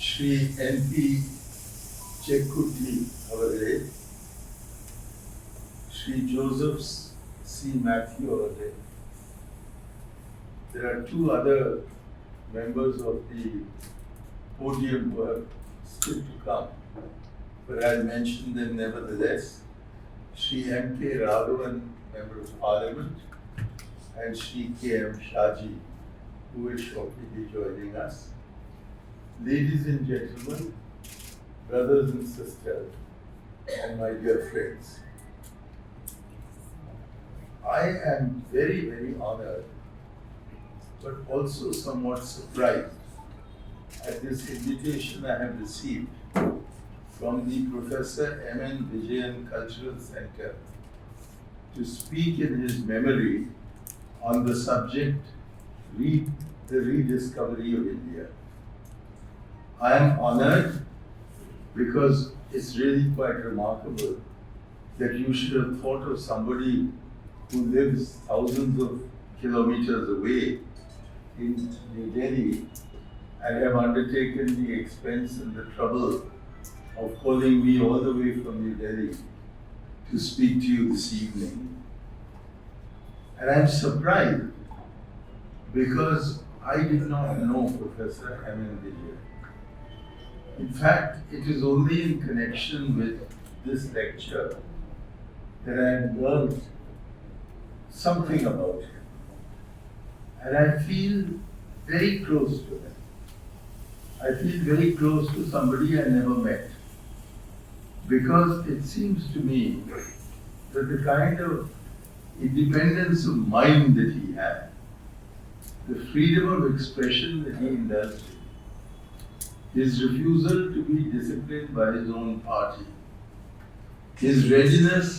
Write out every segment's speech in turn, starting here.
Shri N.P. Chekuti ಅವರೇ, Shri Joseph C. Matthew ಅವರೇ. There are two other members of the podium who are still to come, but I'll mention them nevertheless. Shri M.K. Raghavan, Member of Parliament, and Shri K.M. Shaji, who will shortly be joining us. Ladies and gentlemen, brothers and sisters, and my dear friends, I am very, very honored, but also somewhat surprised at this invitation I have received from the Professor M.N. Vijayan Cultural Center to speak in his memory on the subject, the rediscovery of India. I am honored because it's really quite remarkable that you should have thought of somebody who lives thousands of kilometers away in New Delhi and have undertaken the expense and the trouble of calling me all the way from New Delhi to speak to you this evening. And I'm surprised because I did not know Professor M.N. Vijayan. In fact, it is only in connection with this lecture that I have learned something about him. And I feel very close to him. I feel very close to somebody I never met. Because it seems to me that the kind of independence of mind that he had, the freedom of expression that he indulged in, his refusal to be disciplined by his own party, his readiness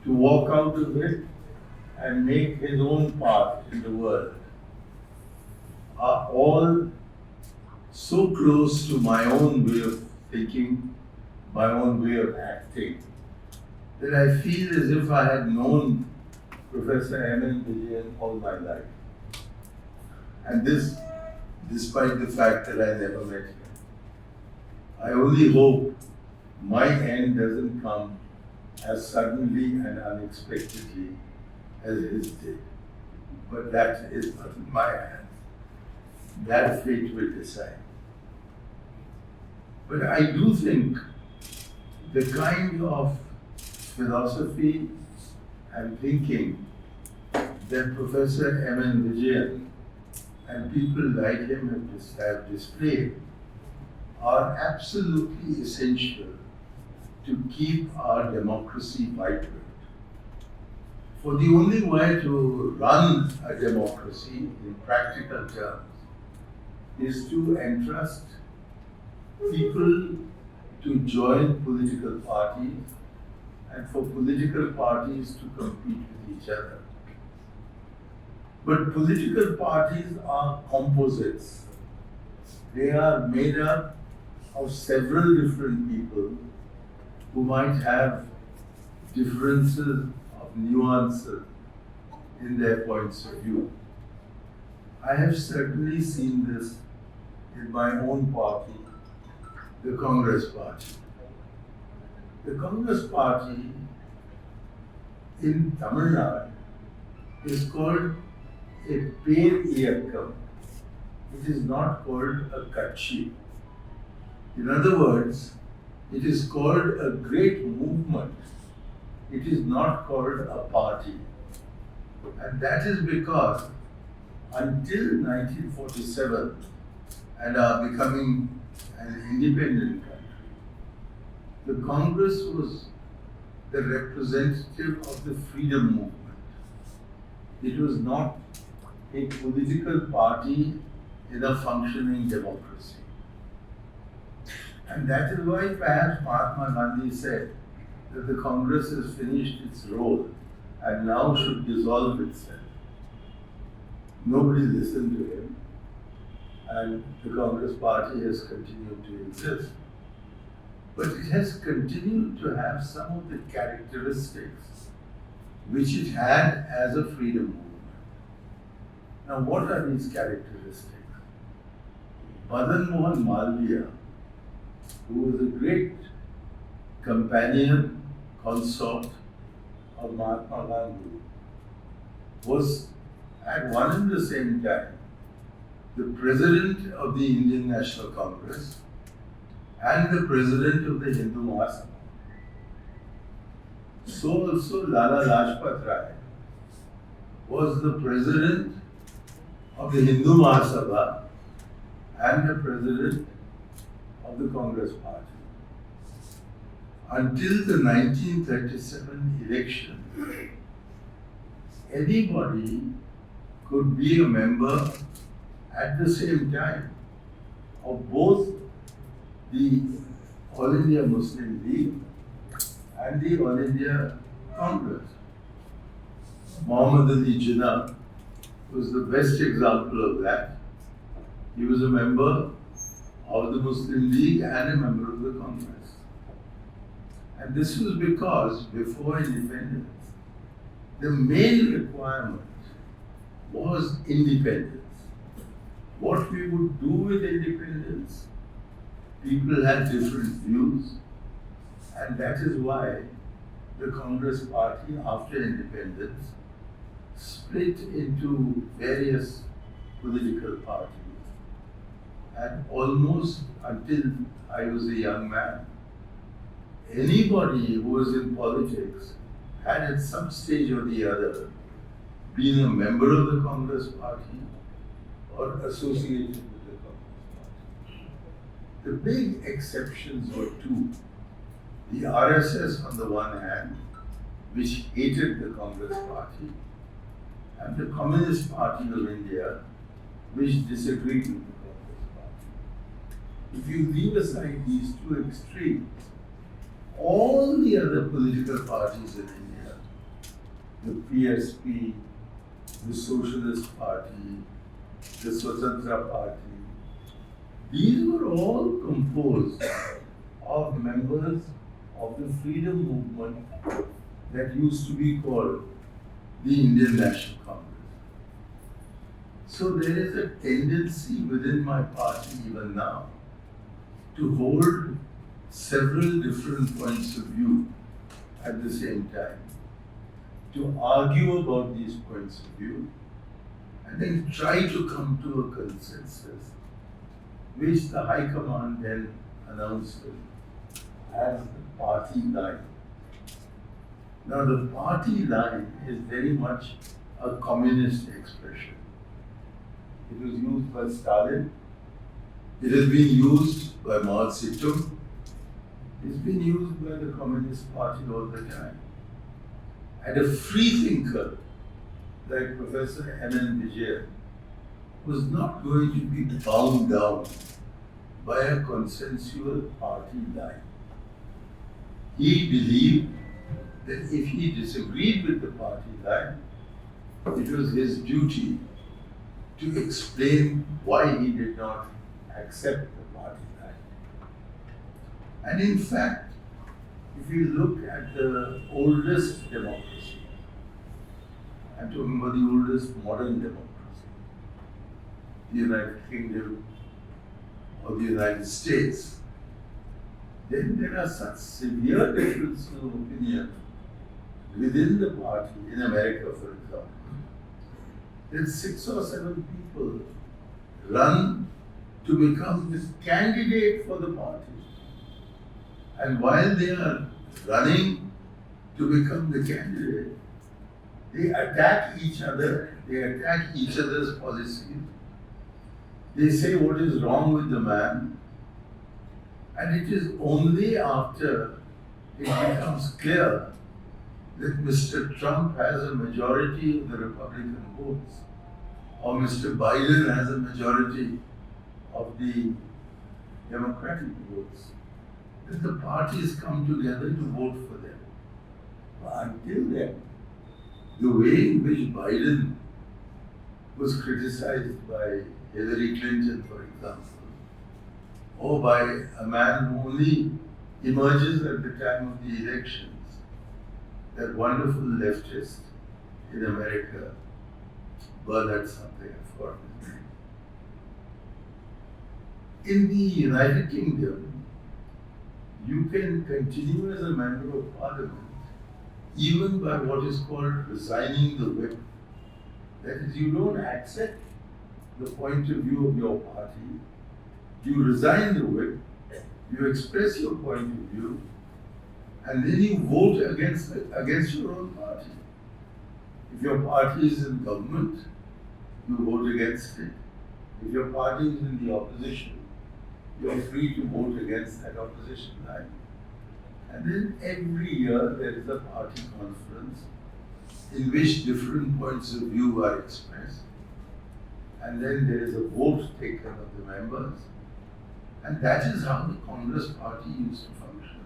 to walk out of it and make his own path in the world, are all so close to my own way of thinking, my own way of acting, that I feel as if I had known Professor M.N. Vijayan all my life. And this, despite the fact that I never met him. I only hope my end doesn't come as suddenly and unexpectedly as his did. But that is not in my hands. That fate will decide. But I do think the kind of philosophy and thinking that Professor M.N. Vijayan and people like him have displayed are absolutely essential to keep our democracy vibrant. For the only way to run a democracy in practical terms is to entrust people to join political parties and for political parties to compete with each other. But political parties are composites. They are made up of several different people who might have differences of nuances in their points of view. I have certainly seen this in my own party, the Congress Party. The Congress Party in Tamil Nadu is called a Pair Iyakam. It is not called a Katchi. In other words, it is called a great movement. It is not called a party. And that is because until 1947 and our becoming an independent country, the Congress was the representative of the freedom movement. It was not a political party in a functioning democracy. And that is why perhaps Mahatma Gandhi said that the Congress has finished its role and now should dissolve itself. Nobody listened to him, and the Congress Party has continued to exist. But it has continued to have some of the characteristics which it had as a freedom movement. Now, what are these characteristics? Madan Mohan Malviya, who was a great companion, consort of Mahatma Gandhi, was at one and the same time the president of the Indian National Congress and the president of the Hindu Mahasabha. So also Lala Lajpat Rai was the president of the Hindu Mahasabha and the president of the Congress Party. Until the 1937 election, anybody could be a member at the same time of both the All India Muslim League and the All India Congress. Muhammad Ali Jinnah was the best example of that. He was a member of the Muslim League and a member of the Congress. And this was because before independence, the main requirement was independence. What we would do with independence, people had different views, and that is why the Congress Party, after independence, split into various political parties. And almost until I was a young man, anybody who was in politics had at some stage or the other been a member of the Congress Party or associated with the Congress Party. The big exceptions were two. The RSS on the one hand, which hated the Congress Party, and the Communist Party of India, which disagreed with the Congress Party. If you leave aside these two extremes, all the other political parties in India, the PSP, the Socialist Party, the Swatantra Party, these were all composed of members of the freedom movement that used to be called the Indian National Congress. So there is a tendency within my party even now to hold several different points of view at the same time, to argue about these points of view, and then try to come to a consensus, which the High Command then announces as the party line. Now, the party line is very much a communist expression. It was used by Stalin, it has been used by Mao Zedong, it's been used by the Communist Party all the time. And a free thinker like Professor M.N. Vijay was not going to be bound down by a consensual party line. He believed that if he disagreed with the party line, it was his duty to explain why he did not accept the party line. And in fact, if you look at the oldest democracy, I'm talking about the oldest modern democracy, the United Kingdom or the United States, then there are such severe differences of opinion within the party, in America for example, that 6 or 7 people run to become the candidate for the party. And while they are running to become the candidate, they attack each other, they attack each other's policies, they say what is wrong with the man, and it is only after it becomes clear that Mr. Trump has a majority of the Republican votes, or Mr. Biden has a majority of the Democratic votes, that the parties come together to vote for them. But until then, the way in which Biden was criticized by Hillary Clinton, for example, or by a man who only emerges at the time of the elections, that wonderful leftist in America, Bernard something, I forgot his name. In the United Kingdom, you can continue as a member of parliament even by what is called resigning the whip. That is, you don't accept the point of view of your party, you resign the whip, you express your point of view, and then you vote against your own party. If your party is in government, you vote against it. If your party is in the opposition, you are free to vote against that opposition line. And then every year there is a party conference in which different points of view are expressed. And then there is a vote taken of the members. And that is how the Congress party used to function.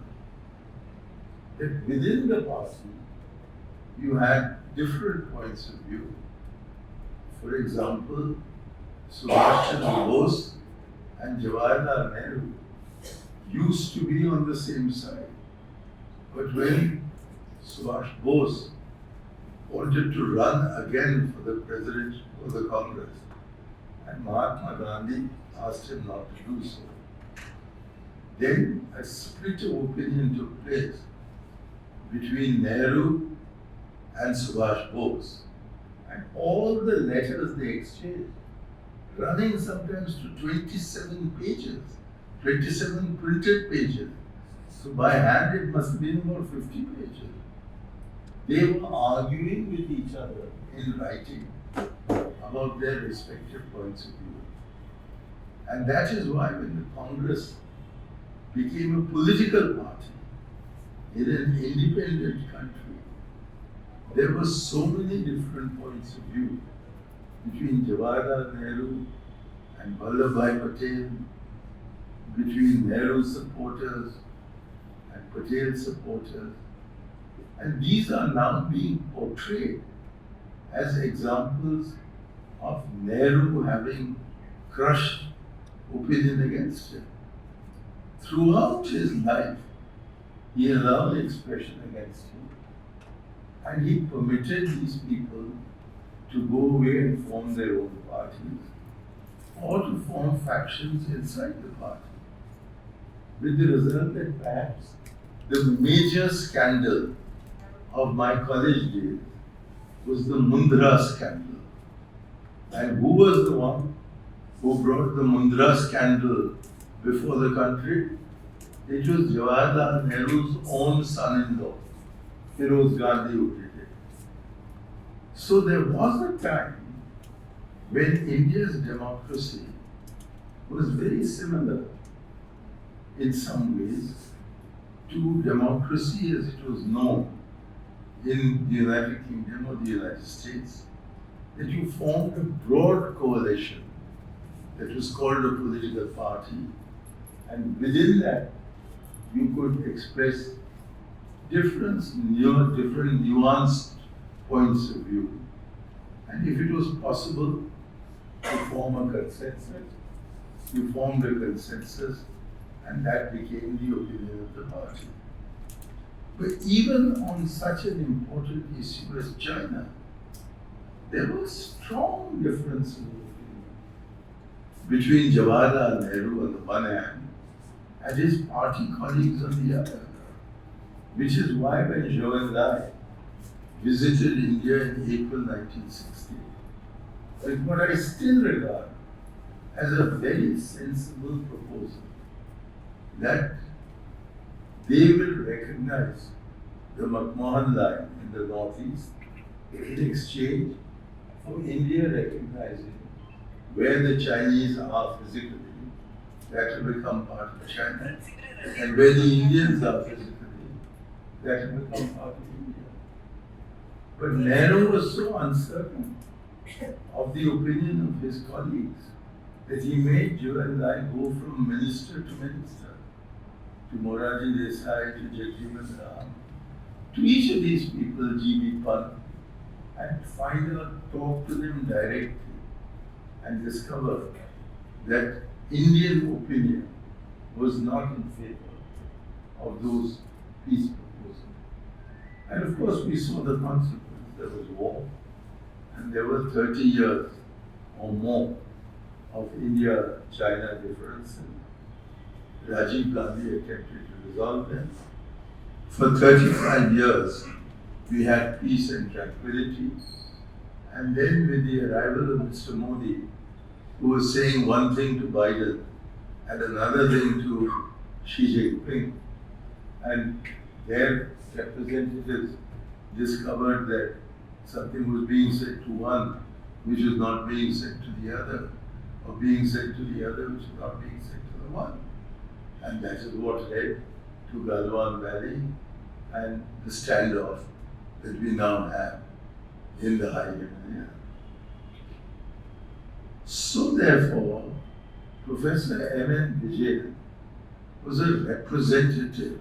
That within the party, you had different points of view. For example, Subhash Chandra Bose and Jawaharlal Nehru used to be on the same side. But when Subhash Bose wanted to run again for the president of the Congress, and Mahatma Gandhi asked him not to do so, then a split of opinion took place between Nehru and Subhash Bose. And all the letters they exchanged, running sometimes to 27 pages, 27 printed pages. So by hand it must have been about 50 pages. They were arguing with each other in writing about their respective points of view. And that is why when the Congress became a political party in an independent country, there were so many different points of view between Jawaharlal Nehru and Vallabhbhai Patel, between Nehru supporters and Patel supporters. And these are now being portrayed as examples of Nehru having crushed opinion against him. Throughout his life, he allowed expression against him. And he permitted these people to go away and form their own parties or to form factions inside the party. With the result that perhaps the major scandal of my college days was the Mundra scandal. And who was the one who brought the Mundra scandal before the country? It was Jawaharlal Nehru's own son-in-law, Firoz Gandhi, who did it. So there was a time when India's democracy was very similar in some ways to democracy as it was known in the United Kingdom or the United States, that you formed a broad coalition that was called a political party, and within that you could express different nuanced points of view. And if it was possible to form a consensus, you formed a consensus, and that became the opinion of the party. But even on such an important issue as China, there were strong differences of opinion between Jawaharlal Nehru on the one hand and his party colleagues on the other. Which is why when Zhou and I visited India in April 1960, with what I still regard as a very sensible proposal, that they will recognize the McMahon line in the northeast in exchange for India recognizing where the Chinese are physically, that will become part of China, and where the Indians are physically, that will become part of India. But Nehru was so uncertain of the opinion of his colleagues that he made Zhou and I go from minister to minister, to Morarji Desai, to Jagjeevan Ram, to each of these people, G.B. Pant, and find out, talk to them directly, and discover that Indian opinion was not in favor of those peace proposals. And of course, we saw the consequence. There was war, and there were 30 years or more of India-China difference, and Rajiv Gandhi attempted to resolve them. For 35 years, we had peace and tranquility. And then with the arrival of Mr. Modi, who was saying one thing to Biden and another thing to Xi Jinping, and their representatives discovered that something was being said to one which was not being said to the other, or being said to the other which was not being said to the one. And that is what led to Galwan Valley and the standoff that we now have in the high Himalaya. So therefore, Professor M.N. Vijay was a representative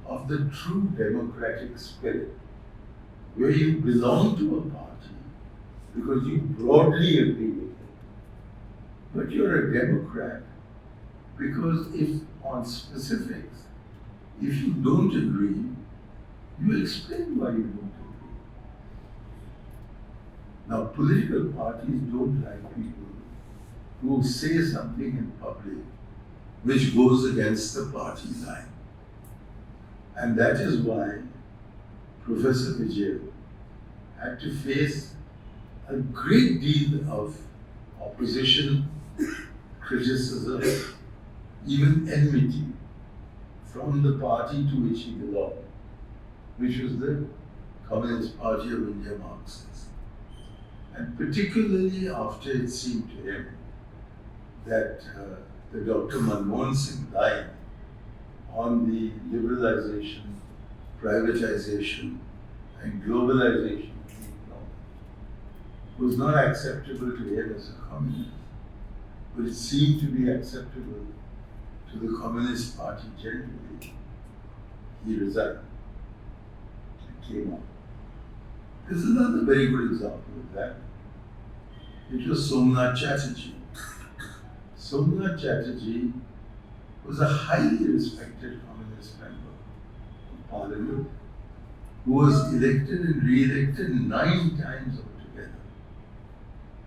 of the true democratic spirit, where you belong to a party because you broadly agree with it. But you're a Democrat because if on specifics, if you don't agree, you explain why you don't agree. Now, political parties don't like people who say something in public which goes against the party line. And that is why Professor Vijay had to face a great deal of opposition, criticism, even enmity from the party to which he belonged, which was the Communist Party of India Marxists. And particularly after it seemed to him that the Dr. Manmohan Singh line on the liberalization, privatization, and globalization of the economy was not acceptable to him as a communist, but it seemed to be acceptable to the Communist Party generally. He resigned and came out. There's another very good example of that. It was Somnath Chatterjee. Somnath Chatterjee was a highly respected communist member of parliament who was elected and re-elected 9 times altogether.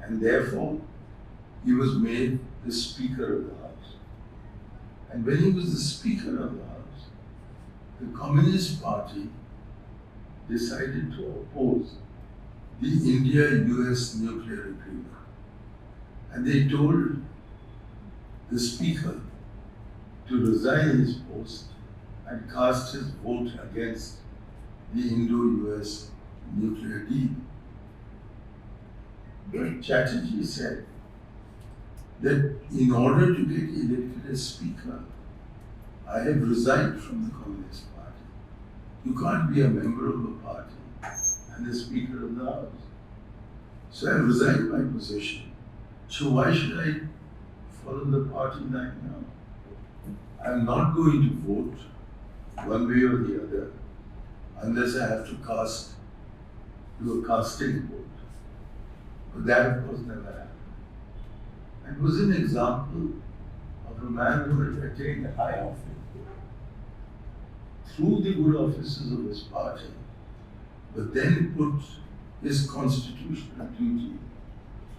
And therefore, he was made the Speaker of the House. And when he was the Speaker of the House, the Communist Party decided to oppose the India-US nuclear agreement. And they told the Speaker to resign his post and cast his vote against the Indo-US nuclear deal. But Chatterjee said that in order to get elected as Speaker, I have resigned from the Communist Party. You can't be a member of a party and the Speaker of the House. So I have resigned my position. So why should I follow the party line now? I'm not going to vote one way or the other unless I have to do a casting vote. But that, of course, never happened. And it was an example of a man who had attained a high office through the good offices of his party, but then put his constitutional duty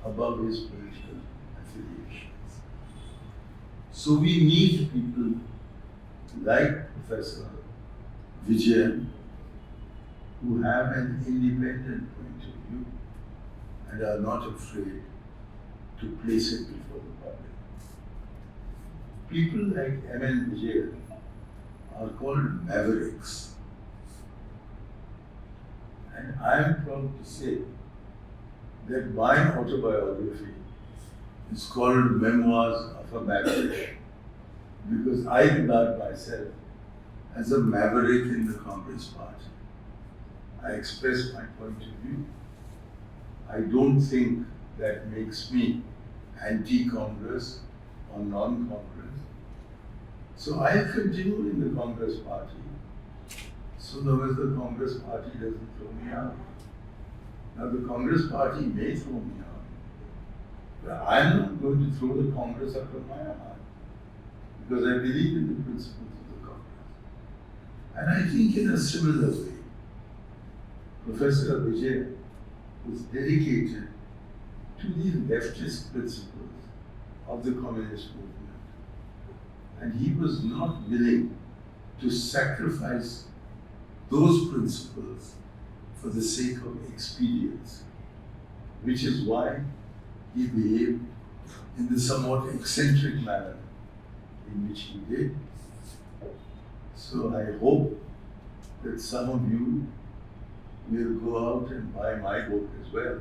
above his political affiliations. So we need people like Professor Vijay who have an independent point of view and are not afraid to place it before the public. People like M.N. Vijay are called mavericks. And I am proud to say that my autobiography is called Memoirs of a Maverick, because I regard myself as a maverick in the Congress Party. I express my point of view. I don't think that makes me anti-Congress or non-Congress. So I continue in the Congress Party so long as the Congress Party doesn't throw me out. Now the Congress Party may throw me out, but I'm not going to throw the Congress out of my heart because I believe in the principles of the Congress. And I think in a similar way, Professor Vijay was dedicated to these leftist principles of the communist movement. And he was not willing to sacrifice those principles for the sake of expedience, which is why he behaved in the somewhat eccentric manner in which he did. So I hope that some of you will go out and buy my book as well.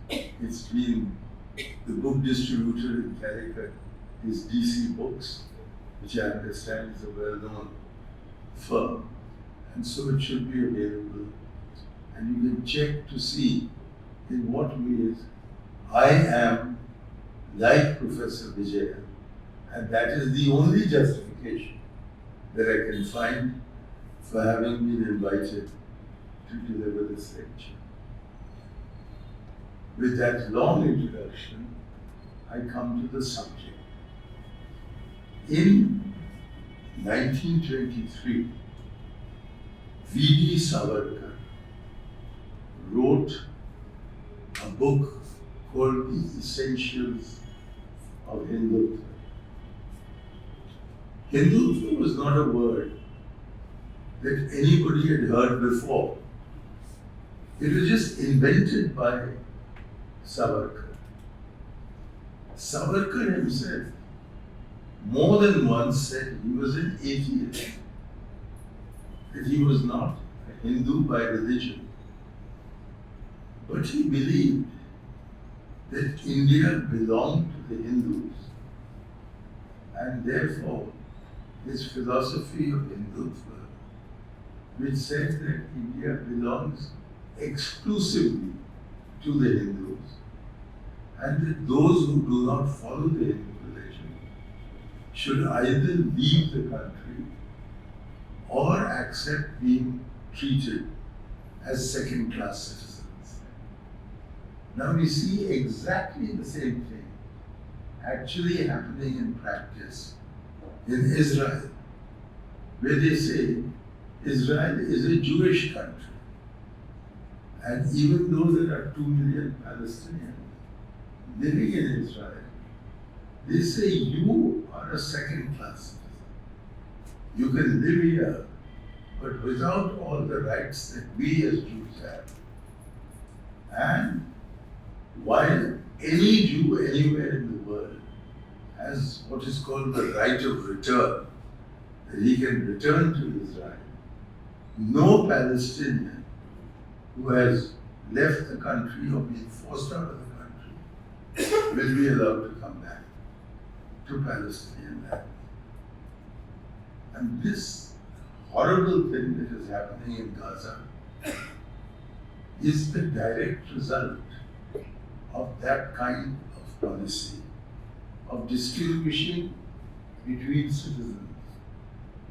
It's been, the book distributor in Calicut is DC Books, which I understand is a well-known firm. And so it should be available. And you can check to see in what ways I am like Professor Vijaya. And that is the only justification that I can find for having been invited to deliver this lecture. With that long introduction, I come to the subject. In 1923, V.D. Savarkar wrote a book called The Essentials of Hindutva. Hindutva was not a word that anybody had heard before. It was just invented by Savarkar. Savarkar himself more than once said he was an atheist, that he was not a Hindu by religion, but he believed that India belonged to the Hindus, and therefore his philosophy of Hindutva, which said that India belongs exclusively to the Hindus, and that those who do not follow the Hindu religion should either leave the country or accept being treated as second-class citizens. Now we see exactly the same thing actually happening in practice in Israel, where they say Israel is a Jewish country. And even though there are 2 million Palestinians living in Israel, they say you are a second-class citizen. You can live here, but without all the rights that we as Jews have. And while any Jew anywhere in the world has what is called the right of return, that he can return to Israel, no Palestinian who has left the country or been forced out of the country will be allowed to come back to Palestinian land. And this horrible thing that is happening in Gaza is the direct result of that kind of policy of distinguishing between citizens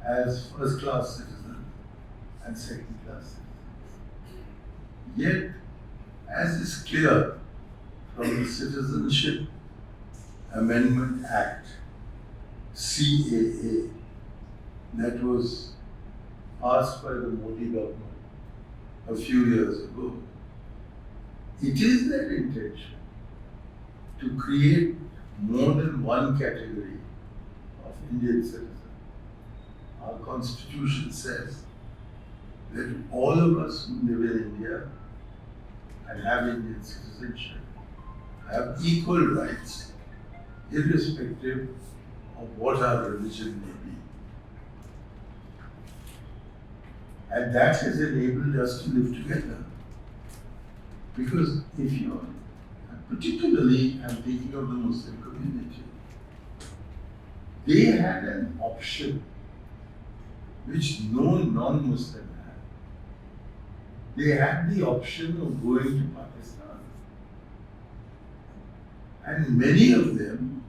as first-class citizens and second-class citizens. Yet, as is clear from the Citizenship Amendment Act, CAA, that was passed by the Modi government a few years ago, it is their intention to create more than one category of Indian citizens. Our constitution says that all of us who live in India and have Indian citizenship have equal rights, irrespective of what our religion may be. And that has enabled us to live together. Because if you're, particularly I'm thinking of the Muslim community, they had an option which no non-Muslim had. They had the option of going to Pakistan. And many of them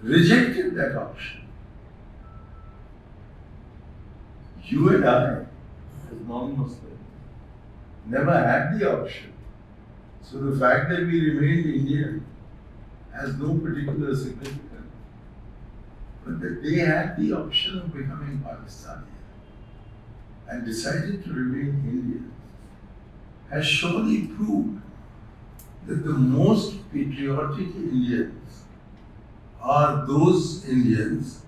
rejected that option. You and I, as non-Muslims, never had the option. So the fact that we remained Indian has no particular significance. But that they had the option of becoming Pakistani and decided to remain Indian has surely proved that the most patriotic Indians are those Indians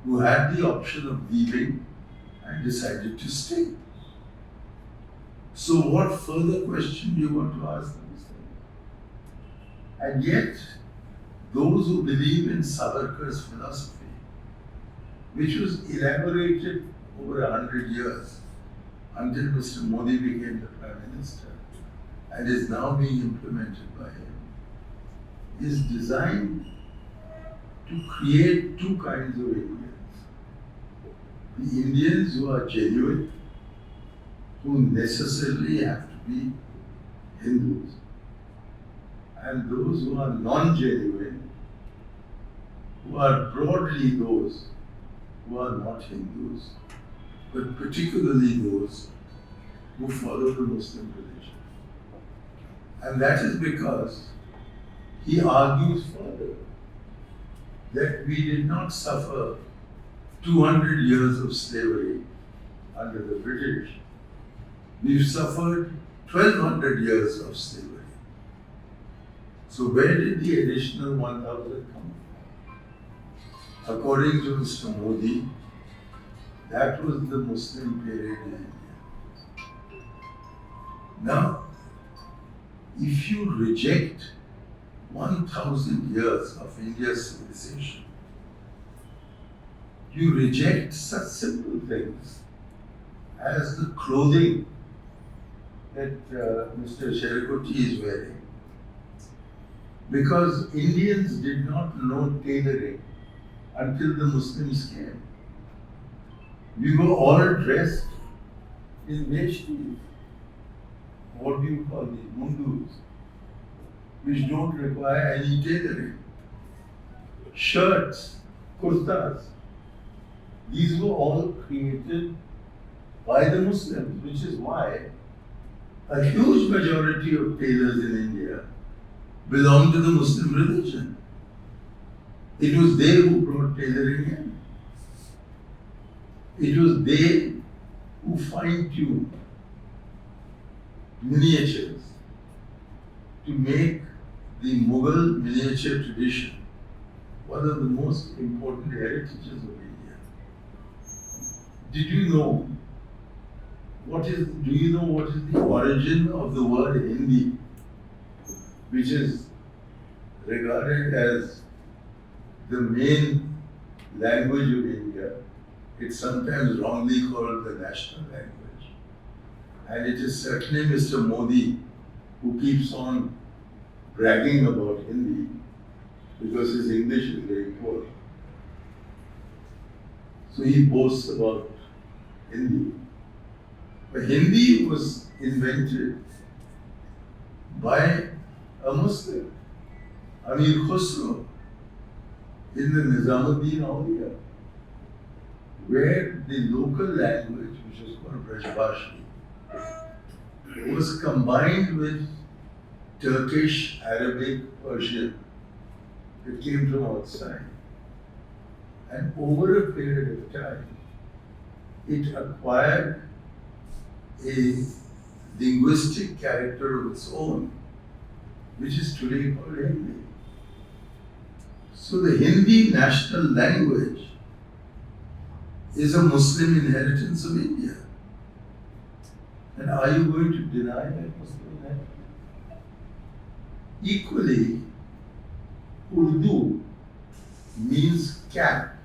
who had the option of leaving and decided to stay. So what further question do you want to ask them? And yet, those who believe in Savarkar's philosophy, which was elaborated over 100 years until Mr. Modi became the Prime Minister and is now being implemented by him, is designed to create two kinds of Indians. The Indians who are genuine, who necessarily have to be Hindus, and those who are non-genuine, who are broadly those who are not Hindus, but particularly those who follow the Muslim religion. And that is because he argues further that we did not suffer 200 years of slavery under the British. We've suffered 1200 years of slavery. So where did the additional 1000 come from? According to Mr. Modi, that was the Muslim period in India. Now, if you reject 1000 years of India's civilization, you reject such simple things as the clothing that Mr. Cherukoti is wearing. Because Indians did not know tailoring until the Muslims came. We were all dressed in veshtis. What do you call these? Mundus, which don't require any tailoring. Shirts, kurtas. These were all created by the Muslims, which is why a huge majority of tailors in India belong to the Muslim religion. It was they who brought tailoring in. It was they who fine-tuned miniatures to make the Mughal miniature tradition one of the most important heritages of India. Do you know what is the origin of the word Hindi, which is regarded as the main language of India? It's sometimes wrongly called the national language. And it is certainly Mr. Modi who keeps on bragging about Hindi because his English is very poor. So he boasts about Hindi. But Hindi was invented by a Muslim, Amir Khusro, in the Nizamuddin Auliya, where the local language, which was called Brajbhashi, was combined with Turkish, Arabic, Persian. It came from outside. And over a period of time, it acquired a linguistic character of its own, which is today called Hindi. So the Hindi national language is a Muslim inheritance of India. And are you going to deny that Muslim inheritance? Equally, Urdu means cap.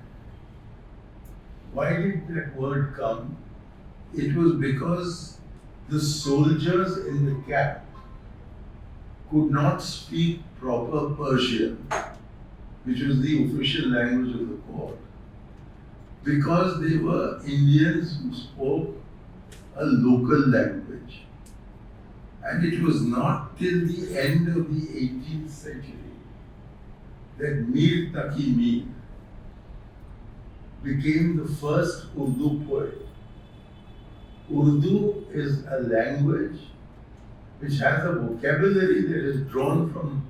Why did that word come? It was because the soldiers in the camp could not speak proper Persian, which was the official language of the court, because they were Indians who spoke a local language. And it was not till the end of the 18th century that Mir Taqi Mir became the first Urdu poet. Urdu is a language which has a vocabulary that is drawn from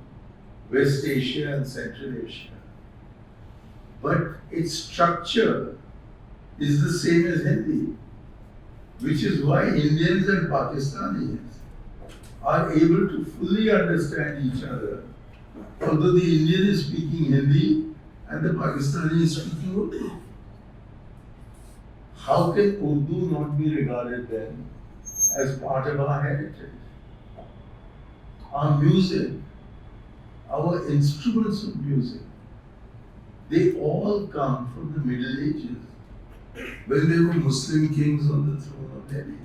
West Asia and Central Asia. But its structure is the same as Hindi, which is why Indians and Pakistanis are able to fully understand each other, although the Indian is speaking Hindi and the Pakistani is speaking Urdu. How can Urdu not be regarded then as part of our heritage? Our music, our instruments of music, they all come from the Middle Ages, when there were Muslim kings on the throne of Delhi.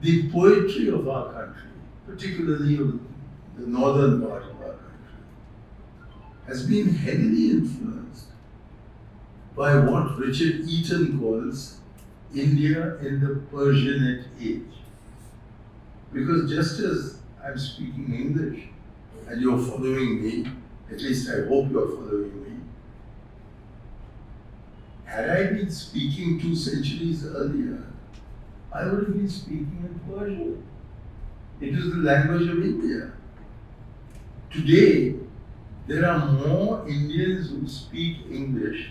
The poetry of our country, particularly of the northern part of our country, has been heavily influenced by what Richard Eaton calls India in the Persianate age. Because just as I'm speaking English and you're following me, at least I hope you're following me, had I been speaking 2 centuries earlier, I would have been speaking in Persian. It is the language of India. Today, there are more Indians who speak English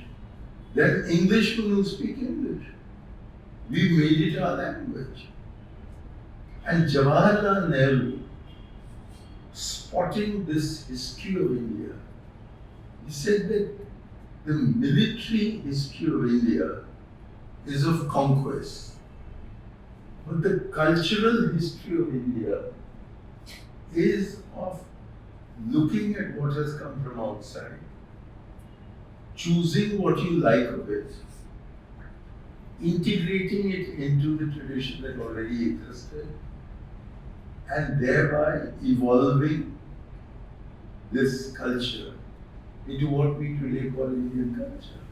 than Englishmen who speak English. We made it our language. And Jawaharlal Nehru, spotting this history of India, he said that the military history of India is of conquest. But the cultural history of India is of looking at what has come from outside, choosing what you like of it, integrating it into the tradition that already existed, and thereby evolving this culture into what we today call Indian culture.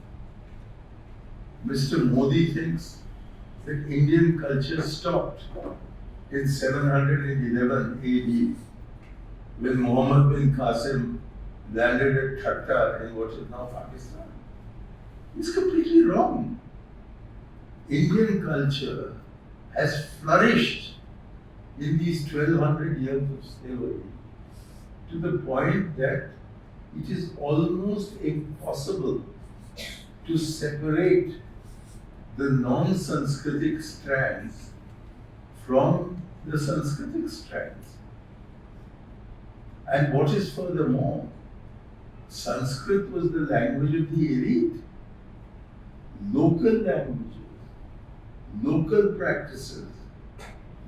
Mr. Modi thinks that Indian culture stopped in 711 AD when Muhammad bin Qasim landed at Thatta in what is now Pakistan. It's completely wrong. Indian culture has flourished in these 1200 years of slavery to the point that it is almost impossible to separate the non-Sanskritic strands from the Sanskritic strands. And what is furthermore, Sanskrit was the language of the elite. Local languages, local practices,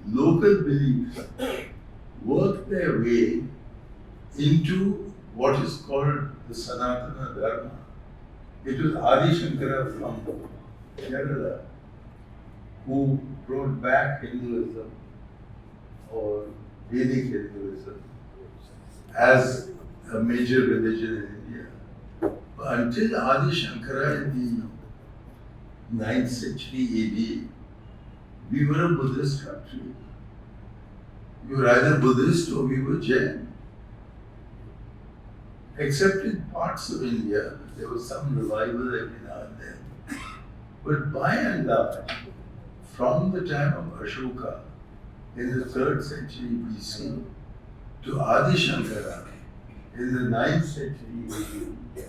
local beliefs work their way into what is called the Sanatana Dharma. It was Adi Shankara from Kerala who brought back Hinduism or Vedic Hinduism as a major religion in India. But until Adi Shankara in the 9th century AD, we were a Buddhist country. We were either Buddhist or we were Jain. Except in parts of India, there was some revival every now and then. But by and large, from the time of Ashoka in the 3rd century BC to Adi Shankara in the 9th century AD,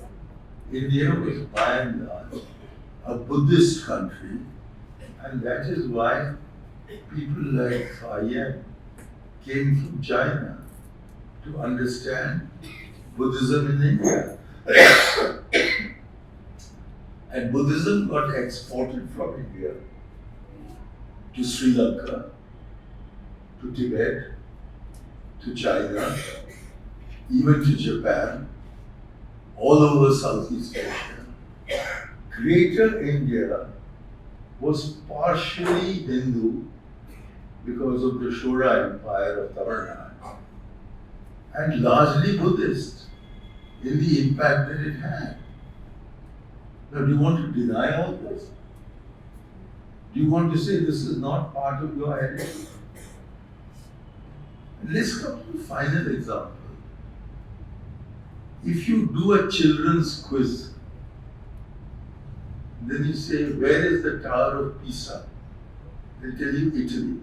India was by and large a Buddhist country, and that is why people like Aiyar came from China to understand Buddhism in India. And Buddhism got exported from India to Sri Lanka, to Tibet, to China, even to Japan, all over Southeast Asia. Greater India was partially Hindu because of the Shora Empire of Tamil Nadu, and largely Buddhist in the impact that it had. Now, do you want to deny all this? Do you want to say this is not part of your heritage? Let's come to the final example. If you do a children's quiz, then you say, where is the Tower of Pisa? They tell you Italy.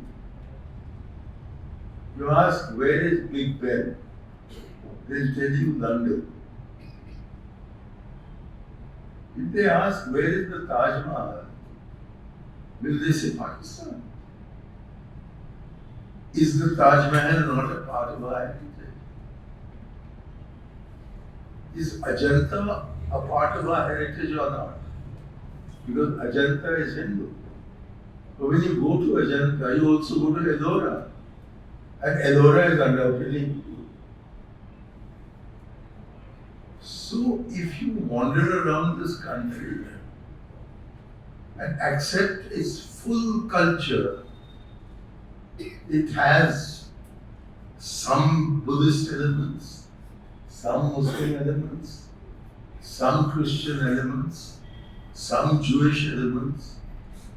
You ask, where is Big Ben? They'll tell you London. If they ask, where is the Taj Mahal? Will they say Pakistan? Is the Taj Mahal not a part of our heritage? Is Ajanta a part of our heritage or not? Because Ajanta is Hindu. But when you go to Ajanta, you also go to Ellora. And Ellora is undoubtedly. So if you wander around this country and accept its full culture, it has some Buddhist elements, some Muslim elements, some Christian elements, some Jewish elements,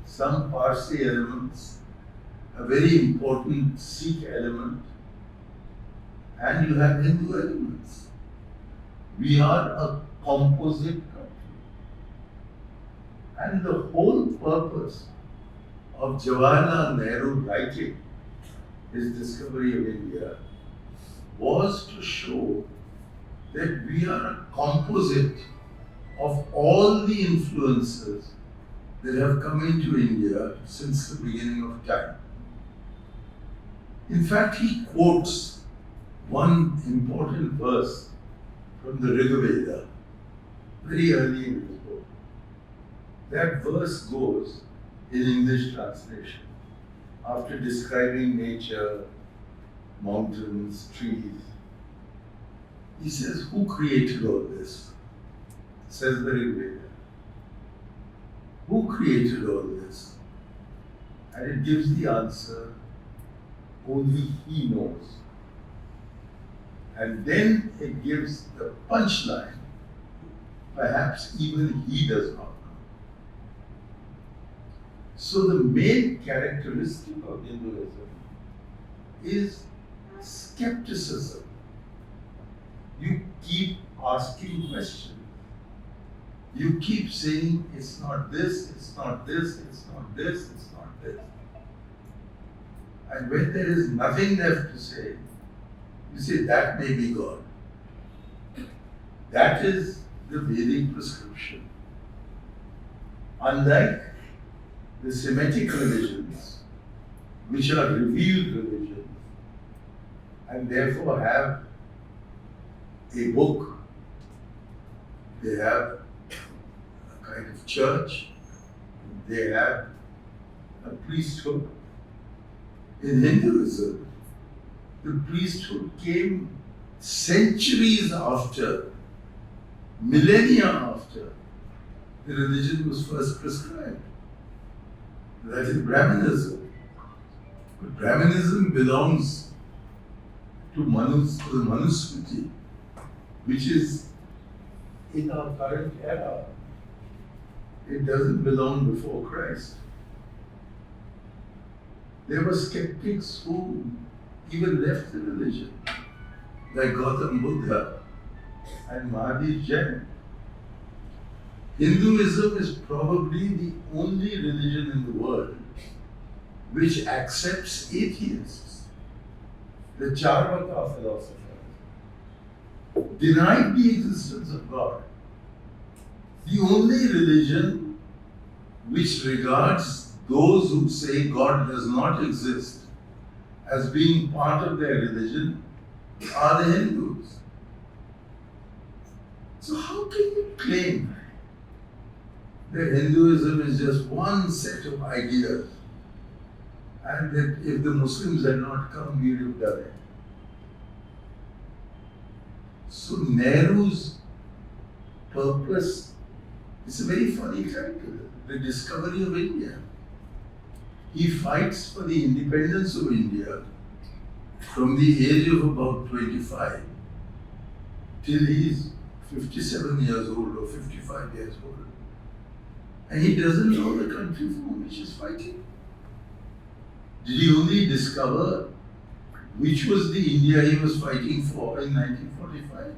some Parsi elements, a very important Sikh element, and you have Hindu elements. We are a composite country. And the whole purpose of Jawaharlal Nehru writing his discovery of India was to show that we are a composite of all the influences that have come into India since the beginning of time. In fact, he quotes one important verse from the Rig Veda, very early in his book. That verse goes in English translation, after describing nature, mountains, trees. He says, who created all this? Says the Rig Veda. Who created all this? And it gives the answer, only he knows. And then it gives the punchline, perhaps even he does not know. So the main characteristic of Hinduism is skepticism. You keep asking questions. You keep saying, it's not this, it's not this, it's not this, it's not this. And when there is nothing left to say, you say, that may be God. That is the Vedic prescription. Unlike the Semitic religions, which are revealed religions, and therefore have a book, they have a kind of church, they have a priesthood. In Hinduism, the priesthood came centuries after, millennia after the religion was first prescribed. That is Brahmanism. But Brahmanism belongs to the Manusmriti, which is in our current era. It doesn't belong before Christ. There were skeptics who even left the religion, like Gautam Buddha and Mahavir Jain. Hinduism is probably the only religion in the world which accepts atheists. The Charvaka philosophers denied the existence of God. The only religion which regards those who say God does not exist as being part of their religion are the Hindus. So how can you claim that Hinduism is just one set of ideas and that if the Muslims had not come, we would have done it? So Nehru's purpose is a very funny title, the discovery of India. He fights for the independence of India from the age of about 25 till he's 57 years old or 55 years old. And he doesn't know the country for which he's fighting. Did he only discover which was the India he was fighting for in 1945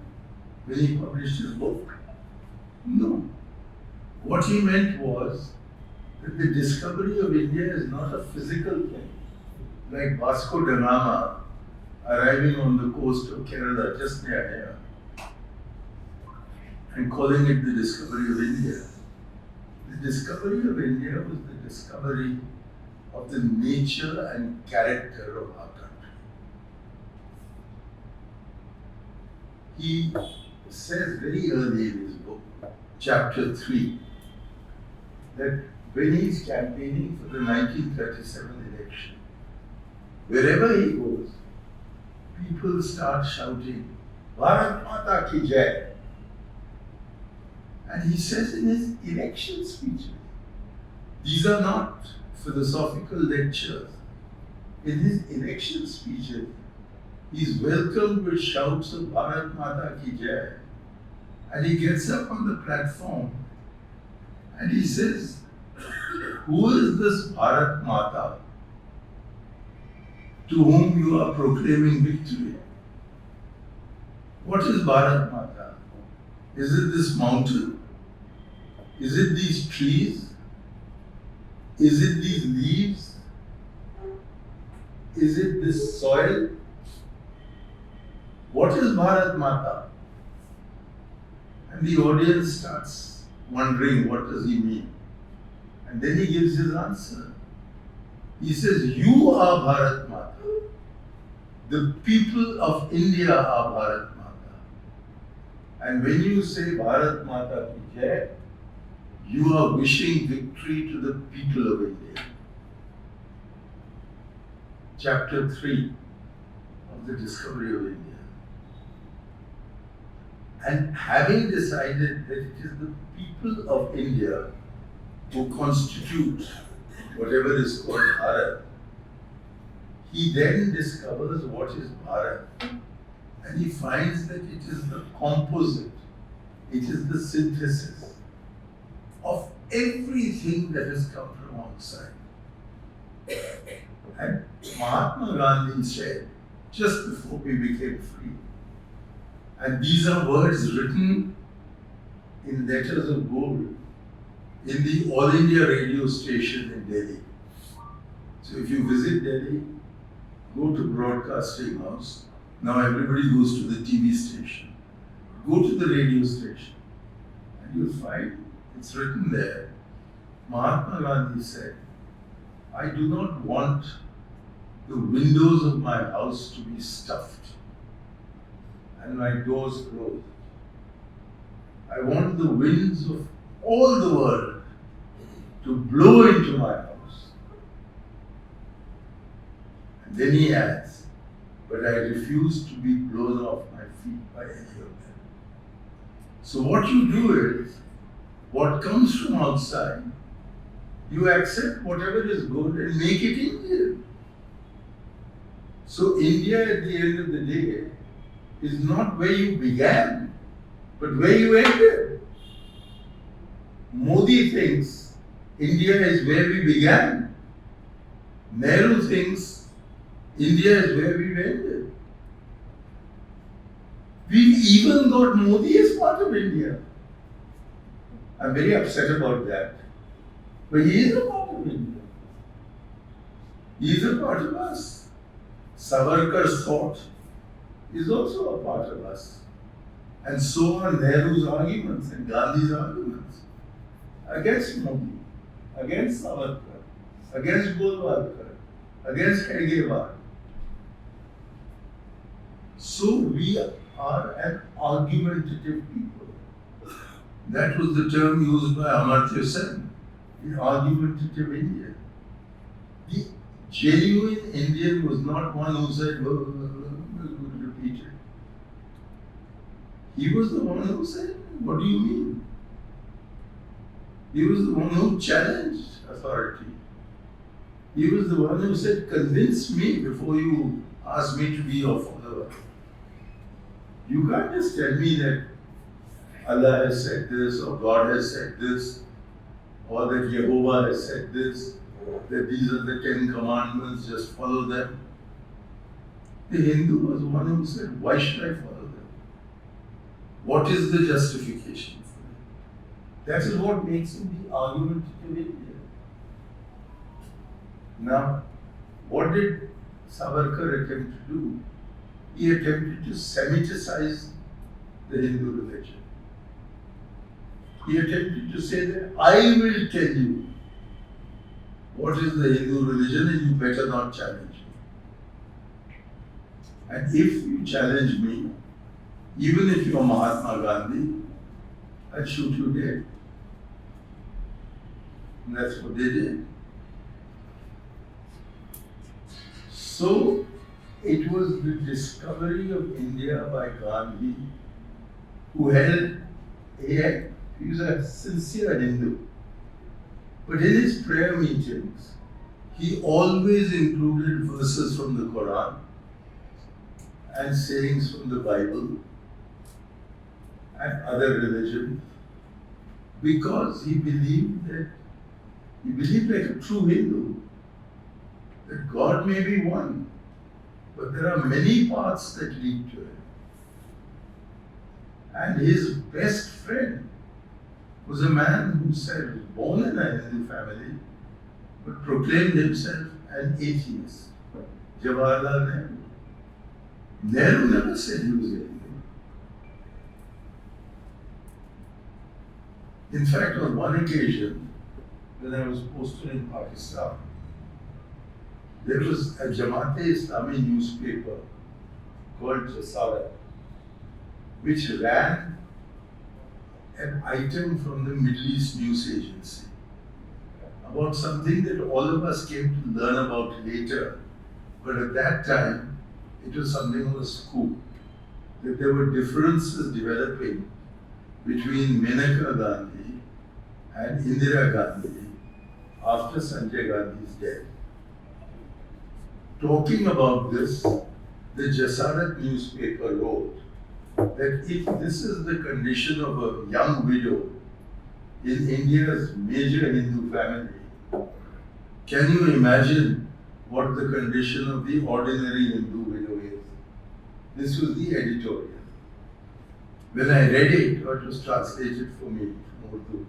when he published his book? No. What he meant was that the discovery of India is not a physical thing, like Vasco da Gama arriving on the coast of Kerala just near here and calling it the discovery of India. The discovery of India was the discovery of the nature and character of our country. He says very early in his book, chapter 3, that when he's campaigning for the 1937 election, wherever he goes, people start shouting, Bharat Mata ki Jai. And he says in his election speeches, these are not philosophical lectures. In his election speeches, he's welcomed with shouts of Bharat Mata ki Jai. And he gets up on the platform and he says, who is this Bharat Mata to whom you are proclaiming victory? What is Bharat Mata? Is it this mountain? Is it these trees? Is it these leaves? Is it this soil? What is Bharat Mata? And the audience starts wondering, what does he mean? And then he gives his answer. He says, you are Bharat Mata. The people of India are Bharat Mata. And when you say Bharat Mata ki Jai, you are wishing victory to the people of India. Chapter 3 of the discovery of India. And having decided that it is the people of India who constitute whatever is called Bharat, he then discovers what is Bharat. And he finds that it is the composite, it is the synthesis of everything that has come from outside. And Mahatma Gandhi said, just before we became free, and these are words written in letters of gold in the All India radio station in Delhi. So if you visit Delhi, go to Broadcasting House. Now everybody goes to the TV station. Go to the radio station and you'll find it's written there. Mahatma Gandhi said, I do not want the windows of my house to be stuffed and my doors closed. I want the winds of all the world to blow into my house. And then he adds, but I refuse to be blown off my feet by any of them. So what you do is, what comes from outside, you accept whatever is good and make it Indian. So India at the end of the day is not where you began, but where you ended. Modi thinks India is where we began. Nehru thinks India is where we ended. We've even got Modi as part of India. I'm very upset about that. But he is a part of India. He is a part of us. Savarkar's thought is also a part of us. And so are Nehru's arguments and Gandhi's arguments against Modi, against Savarkar, against Golwalkar, against Hedgewar. So we are an argumentative people. That was the term used by Amartya Sen, the argumentative Indian. The genuine Indian was not one who said, repeat it. He was the one who said, what do you mean? He was the one who challenged authority. He was the one who said, convince me before you ask me to be your follower. You can't just tell me that Allah has said this, or God has said this, or that Jehovah has said this, that these are the 10 commandments, just follow them. The Hindu was the one who said, why should I follow them? What is the justification for it? That is what makes him the argumentative Indian. Now, what did Savarkar attempt to do? He attempted to Semiticize the Hindu religion. He attempted to say that I will tell you what is the Hindu religion and you better not challenge me. And if you challenge me, even if you're Mahatma Gandhi, I'd shoot you dead. And that's what they did. So it was the discovery of India by Gandhi, who held he was a sincere Hindu. But in his prayer meetings, he always included verses from the Quran and sayings from the Bible and other religions, because he believed like a true Hindu, that God may be one, but there are many paths that lead to it. And his best friend was a man who said, was born in a Hindu family, but proclaimed himself an atheist, Jawaharlal Nehru. Nehru never said he was a Hindu. In fact, on one occasion, when I was posted in Pakistan, there was a Jamaat-e-Islami newspaper called Jasara, which ran an item from the Middle East News Agency about something that all of us came to learn about later. But at that time, it was something of a scoop, that there were differences developing between Maneka Gandhi and Indira Gandhi after Sanjay Gandhi's death. Talking about this, the Jasarat newspaper wrote that if this is the condition of a young widow in India's major Hindu family, can you imagine what the condition of the ordinary Hindu widow is? This was the editorial. When I read it, or it was translated for me from Urdu,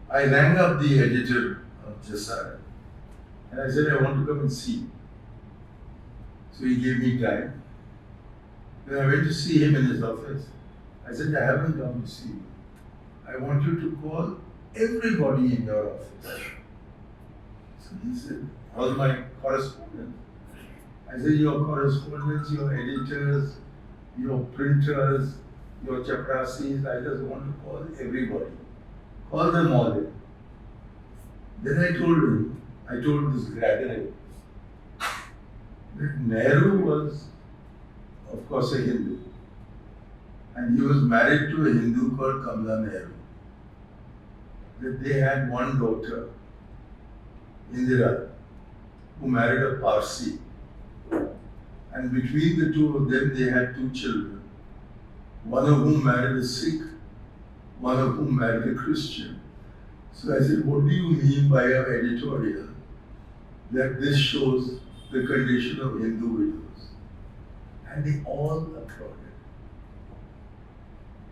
I rang up the editor of Jasarat and I said, I want to come and see. So he gave me time. When I went to see him in his office, I said, I haven't come to see you. I want you to call everybody in your office. So he said, all my correspondents. I said, your correspondents, your editors, your printers, your chaprasis, I just want to call everybody. Call them all in. Then I told this gathering that Nehru was, of course, a Hindu. And he was married to a Hindu called Kamla Nehru. That they had one daughter, Indira, who married a Parsi. And between the two of them, they had two children. One of whom married a Sikh, one of whom married a Christian. So I said, what do you mean by your editorial that this shows the condition of Hindu widows? And they all applauded.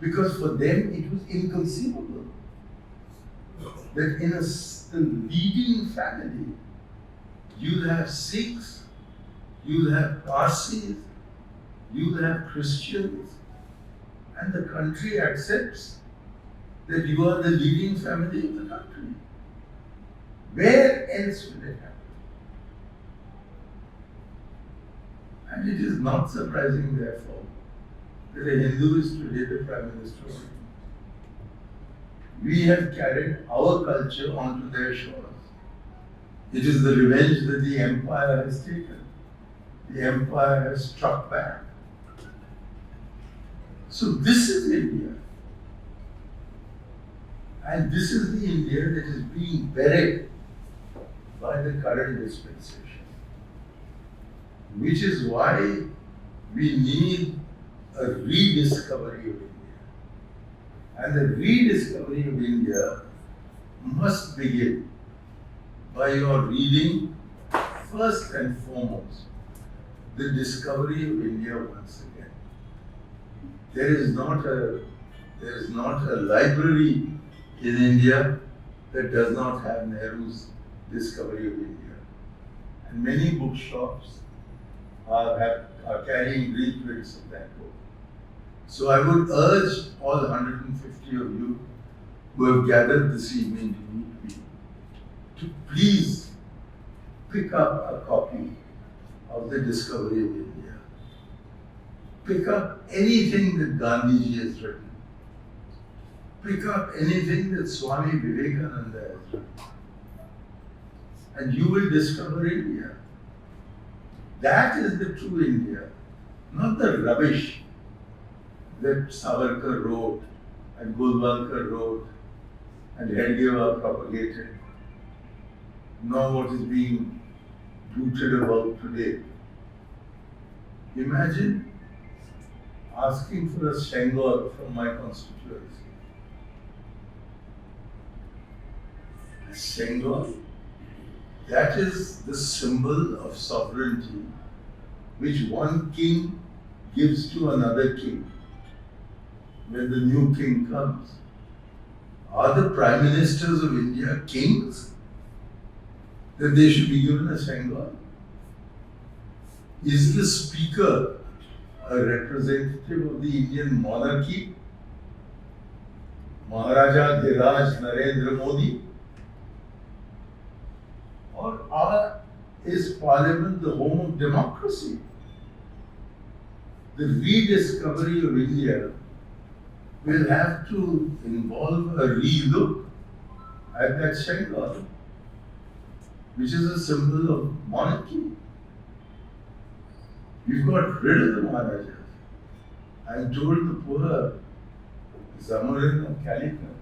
Because for them it was inconceivable that in the leading family, you'll have Sikhs, you'll have Parsis, you'll have Christians, and the country accepts that you are the leading family of the country. Where else will it happen? And it is not surprising, therefore, that a Hindu is today the Prime Minister of India. We have carried our culture onto their shores. It is the revenge that the empire has taken. The empire has struck back. So this is India. And this is the India that is being buried by the current dispensation. Which is why we need a rediscovery of India. And the rediscovery of India must begin by your reading, first and foremost, the discovery of India once again. There is not a library in India that does not have Nehru's discovery of India. And many bookshops are carrying reprints of that book. So I would urge all 150 of you who have gathered this evening to meet me to please pick up a copy of the Discovery of India. Pick up anything that Gandhiji has written. Pick up anything that Swami Vivekananda has written. And you will discover India. That is the true India, not the rubbish that Savarkar wrote and Golwalkar wrote and Hedgewar propagated, nor what is being bruited about today. Imagine asking for a Shankar from my constituency. A Shankar, that is the symbol of sovereignty which one king gives to another king when the new king comes. Are the prime ministers of India kings? That they should be given a Shankar? Is the speaker a representative of the Indian monarchy? Maharaja Dhiraj Narendra Modi? Or is Parliament the home of democracy? The rediscovery of India will have to involve a relook at that Shankar, which is a symbol of monarchy. We've got rid of the Maharajas. I'm told the poor Zamorin of Calicut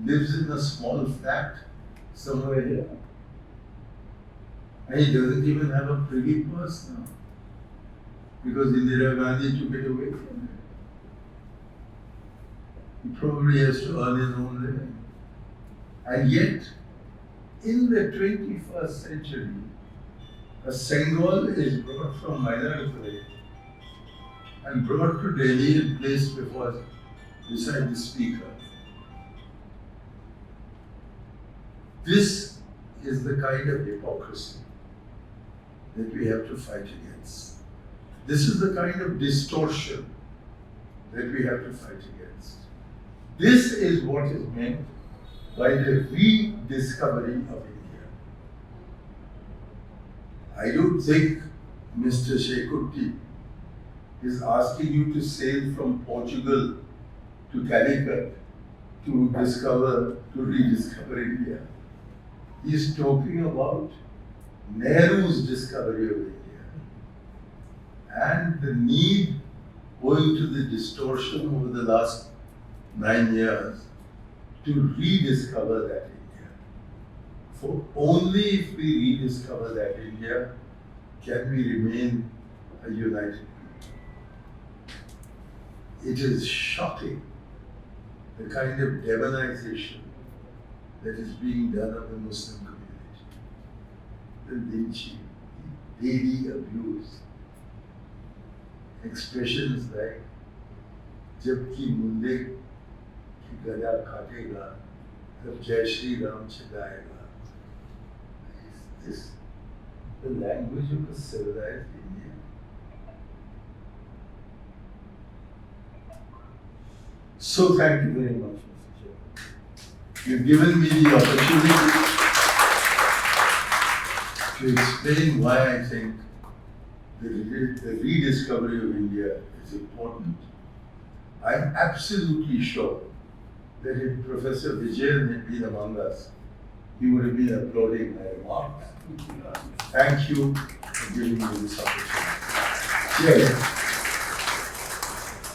lives in a small flat somewhere here. And he doesn't even have a privy purse now, because Indira Gandhi took it away from him. He probably has to earn his own living. And yet, in the 21st century, a Sengal is brought from Mayiladuthurai and brought to Delhi and placed beside the speaker. This is the kind of hypocrisy that we have to fight against. This is the kind of distortion that we have to fight against. This is what is meant by the rediscovery of India. I don't think Mr. Shekutti is asking you to sail from Portugal to Calicut to rediscover India. He is talking about Nehru's discovery of India and the need, owing to the distortion over the last 9 years, to rediscover that India. For only if we rediscover that India can we remain a united people. It is shocking the kind of demonization that is being done of the Muslim community. The lynching, the daily abuse, expressions like "जबकि मुंडे की गदा काटेगा, तब जय Shri Ram चिल्लाएगा." Is this the language of a civilized India? So thank you very much, Mr. Chairman. You've given me the opportunity to explain why I think the rediscovery of India is important. I'm absolutely sure that if Professor Vijayan had been among us, he would have been applauding my remarks. Thank you for giving me this opportunity. Cheers.